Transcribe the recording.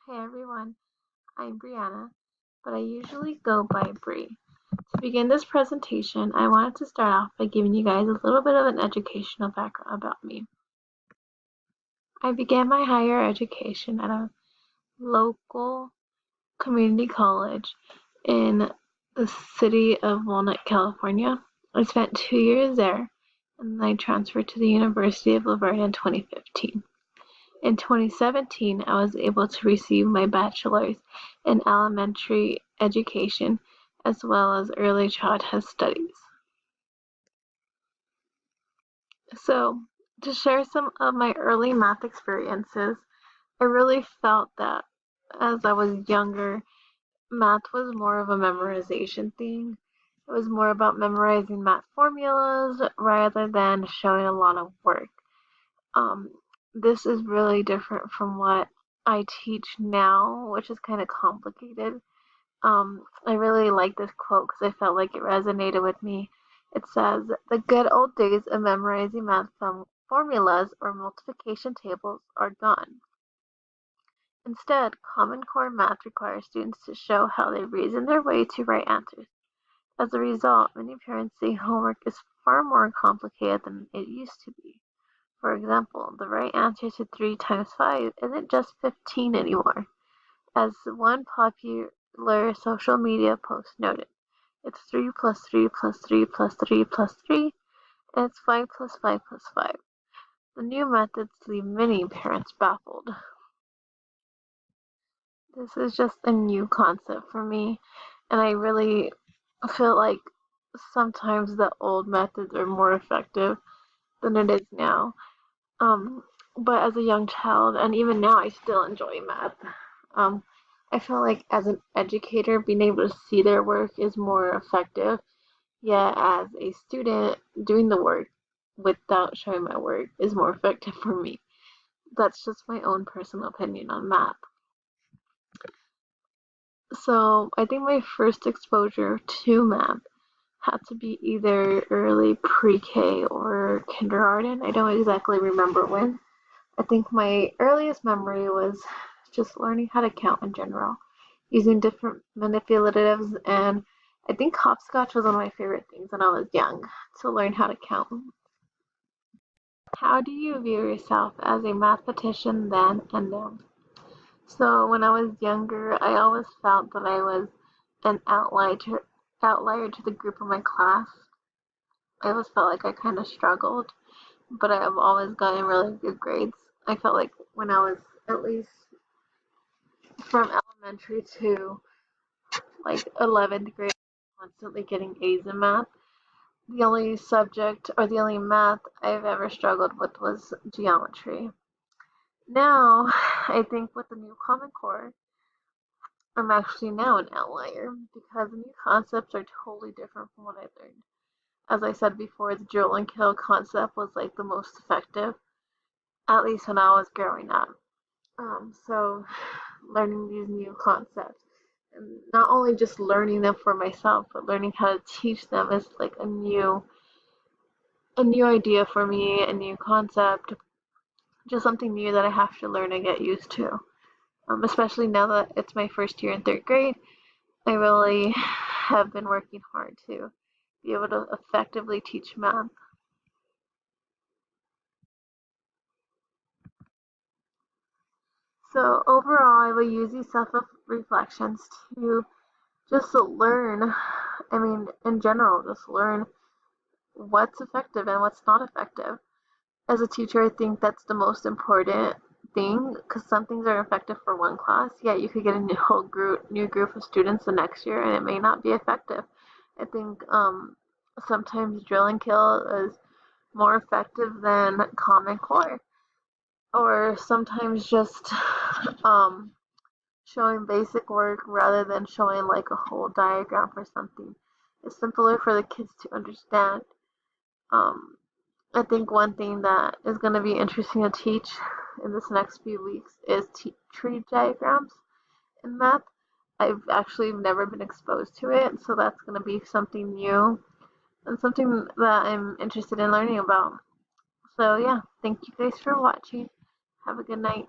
Hey everyone, I'm Brianna, but I usually go by Bree. To begin this presentation, I wanted to start off by giving you guys a little bit of an educational background about me. I began my higher education at a local community college in the city of Walnut, California. I spent 2 years there, and then I transferred to the University of Laverne in 2015. In 2017, I was able to receive my bachelor's in elementary education as well as early childhood studies. So, to share some of my early math experiences, I really felt that as I was younger, math was more of a memorization thing. It was more about memorizing math formulas rather than showing a lot of work. Um, this is really different from what I teach now, which is kind of complicated. I really like this quote because I felt like it resonated with me. It says, "The good old days of memorizing math formulas or multiplication tables are gone. Instead, Common Core math requires students to show how they reason their way to right answers. As a result, many parents say homework is far more complicated than it used to be. For example, the right answer to 3 times 5 isn't just 15 anymore. As one popular social media post noted, it's 3 plus 3 plus 3 plus 3 plus 3, and it's 5 plus 5 plus 5. The new methods leave many parents baffled. This is just a new concept for me, and I really feel like sometimes the old methods are more effective than it is now. Um, but as a young child, and even now, I still enjoy math. Um, I feel like as an educator, being able to see their work is more effective. Yet, as a student, doing the work without showing my work is more effective for me. That's just my own personal opinion on math. So, I think my first exposure to math had to be either early pre-K or kindergarten. I don't exactly remember when. I think my earliest memory was just learning how to count in general, using different manipulatives, and I think hopscotch was one of my favorite things when I was young, to learn how to count. How do you view yourself as a mathematician then and now? So when I was younger, I always felt that I was an outlier to the group in my class. I always felt like I kind of struggled, but I've always gotten really good grades. I felt like when I was at least from elementary to like 11th grade, constantly getting A's in math. The only subject or the only math I've ever struggled with was geometry. Now, I think with the new Common Core, I'm actually now an outlier because the new concepts are totally different from what I learned. As I said before, the drill and kill concept was like the most effective, at least when I was growing up. So learning these new concepts and not only just learning them for myself, but learning how to teach them is like a new idea for me, a new concept, just something new that I have to learn and get used to. Especially now that it's my first year in third grade, I really have been working hard to be able to effectively teach math. So overall, I will use these self-reflections to just learn. I mean, in general, just learn what's effective and what's not effective. As a teacher, I think that's the most important thing because some things are effective for one class, yet you could get a new group of students the next year, and it may not be effective. I think sometimes drill and kill is more effective than Common Core, or sometimes just um, showing basic work rather than showing like a whole diagram for something. It's simpler for the kids to understand. Um, I think one thing that is going to be interesting to teach in this next few weeks is tree diagrams in math. I've actually never been exposed to it, so that's going to be something new and something that I'm interested in learning about. So yeah, thank you guys for watching. Have a good night.